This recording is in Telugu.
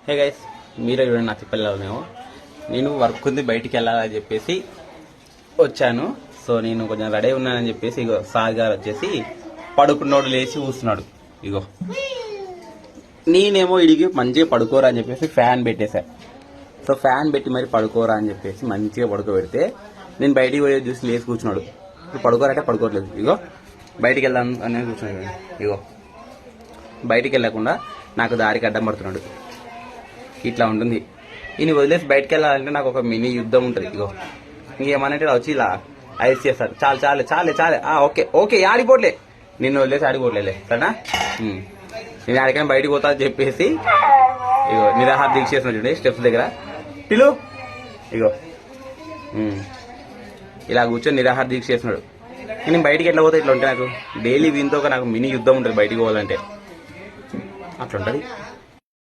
హే గైస్, మీరే చూడండి నా తిప్పలేమో. నేను వర్క్ ఉంది బయటికి వెళ్ళాలని చెప్పేసి వచ్చాను. సో నేను కొంచెం రెడీ ఉన్నానని చెప్పేసి ఇగో సార్ గారు వచ్చేసి పడుకున్నోడు లేచి కూస్తున్నాడు. ఇగో నేనేమో ఇడికి మంచిగా పడుకోరా అని చెప్పేసి ఫ్యాన్ పెట్టేశా. సో ఫ్యాన్ పెట్టి మరి పడుకోరా అని చెప్పేసి మంచిగా పడుకోబెడితే నేను బయటికి పోయి చూసి లేచి కూర్చున్నాడు. ఇప్పుడు పడుకోరంటే పడుకోవట్లేదు. ఇగో బయటికి వెళ్దాం అనేది కూర్చున్నాడు. ఇగో బయటికి వెళ్ళకుండా నాకు దారికి అడ్డం పడుతున్నాడు. ఇట్లా ఉంటుంది. ఈయన వదిలేసి బయటకు వెళ్ళాలంటే నాకు ఒక మినీ యుద్ధం ఉంటుంది. ఇగో ఇంకేమనంటే వచ్చి ఇలా ఐస్ చేస్తాడు. చాలు చాలు చాలే చాలే ఓకే ఓకే ఆడిపోట్లే, నిన్ను వదిలేసి ఆడిపోట్లేలే సరేనా. నేను ఆడికైనా బయటకు పోతా అని చెప్పేసి ఇగో నిరాహార దీక్ష చేస్తున్నాడు చూడండి స్టెప్స్ దగ్గర. పిలు ఇగో ఇలా కూర్చొని నిరాహార దీక్ష చేస్తున్నాడు. నేను బయటికి ఎట్లా పోతే ఇట్లా ఉంటే నాకు డైలీ వీనితో నాకు మినీ యుద్ధం ఉంటుంది బయటికి పోవాలంటే. అట్లుంటుంది.